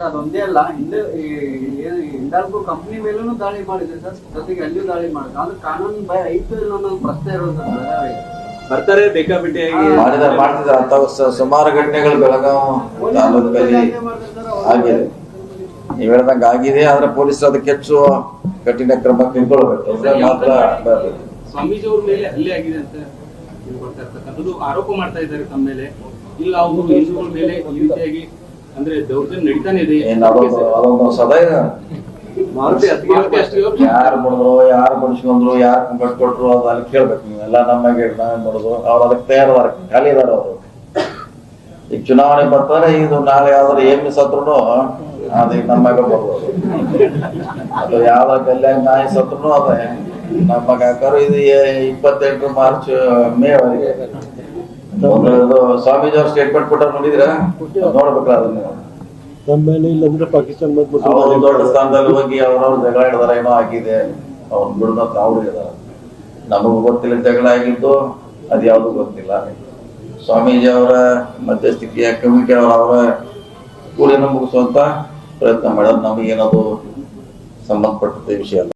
ಅದೊಂದೇ ಅಲ್ಲ ಹಿಂದಾಲ್ಕೋ ಕಂಪ್ನಿ ಮೇಲೂ ದಾಳಿ ಮಾಡಿದೆ ಸರ್, ಜೊತೆಗೆ ಅಲ್ಲಿಯೂ ದಾಳಿ ಮಾಡಿದೆ. ಅದು ಕಾನೂನು ಐತು ಇಲ್ಲ ಅನ್ನೋದು ಪ್ರಶ್ನೆ ಇರೋದು ಸರ್. ಬರ್ತಾರೆ ಬೇಕಾಬಿಟ್ಟಿಯಾಗಿ ಮಾಡ್ತಿದ್ದಾರೆ ಅಂತ ಸುಮಾರು ಘಟನೆಗಳು ಬೆಳಗಾವಿ ತಾಲೂಕಲ್ಲಿ ಆಗಿದೆ. ನೀವು ಹೇಳ್ದಂಗೆ ಆಗಿದೆ. ಆದ್ರೆ ಪೊಲೀಸರು ಅದಕ್ಕೆ ಹೆಚ್ಚು ಕಠಿಣ ಕ್ರಮ ಕೈಗೊಳ್ಳಬೇಕು. ಮಾತ್ರ ಸ್ವಾಮೀಜಿ ಅವ್ರ ಮೇಲೆ ಹಲ್ಲೆ ಆಗಿದೆ ಅಂತ ಬರ್ತಾ ಇರ್ತಕ್ಕಂಥದ್ದು ಆರೋಪ ಮಾಡ್ತಾ ಇದ್ದಾರೆ ತಮ್ಮ ಮೇಲೆ. ಇಲ್ಲ ಅವರು ಹಿಂದೂಗಳ ಮೇಲೆ ಈ ರೀತಿಯಾಗಿ ಅಂದ್ರೆ ದೌರ್ಜನ್ಯ ನಡೀತಾನೆ ಇದೆ. ಅದೊಂದು ಸದಾ ಯಾರು ಮಾಡಿದ್ರು, ಯಾರು ಬಡಿಸ್ಕೊಂಡ್ರು, ಯಾರು ಕಂಪ್ಲೇಂಟ್ ಕೊಟ್ರು ಅದು ಅಲ್ಲಿ ಕೇಳ್ಬೇಕು. ನೀವೆಲ್ಲ ನಮಗೆ ನಾವೇ ಮಾಡೋದು. ಅವ್ರು ಅದಕ್ಕೆ ತಯಾರದಾರ, ಖಾಲಿ ಇದಾರ ಅವರು. ಈಗ ಚುನಾವಣೆ ಬರ್ತಾರೆ, ಇದು ನಾಳೆ ಯಾವ್ದಾರು ಏಮಿ ಸತ್ರು ಅದೀಗ ನಮ್ಮಾಗ ಬರ್ಬೋದು. ಅದು ಯಾವ್ದ ಕಲ್ಯಾಣ ನಾಯಿ ಸತ್ರು ಅದೇ ನಮ್ಮಗ ಹಾಕೋರು. ಇದು 28 ಮಾರ್ಚ್ ಮೇ ಅವರಿಗೆ ಸ್ವಾಮೀಜಿ ಅವ್ರ ಸ್ಟೇಟ್ಮೆಂಟ್ ಕೊಟ್ಟಾರ, ನೋಡಿದ್ರ? ನೋಡ್ಬೇಕಲ್ಲ ಅದನ್ನ. ಅವರು ದೊಡ್ಡ ಸ್ಥಾನದಲ್ಲಿ ಹೋಗಿ ಅವ್ರವ್ರ ಜಗಳ ಹಿಡ್ದಾರ, ಏನೋ ಆಗಿದೆ, ಅವ್ರು ಬಿಡದ ಅವ್ರು ಇದಾರ. ನಮಗೂ ಗೊತ್ತಿಲ್ಲ ಜಗಳ ಆಗಿದ್ದು, ಅದ್ಯಾವ್ದು ಗೊತ್ತಿಲ್ಲ. ಸ್ವಾಮೀಜಿ ಅವರ ಮಧ್ಯಸ್ಥಿಕೆಯ ಕಮಿಟಿ ಅವರ ಕೂಲಿನ ಮುಗಿಸುವಂತ ಪ್ರಯತ್ನ ಮಾಡೋದು ನಮಗೇನದು ಸಂಬಂಧಪಟ್ಟಂತ ವಿಷಯ ಅಲ್ಲ.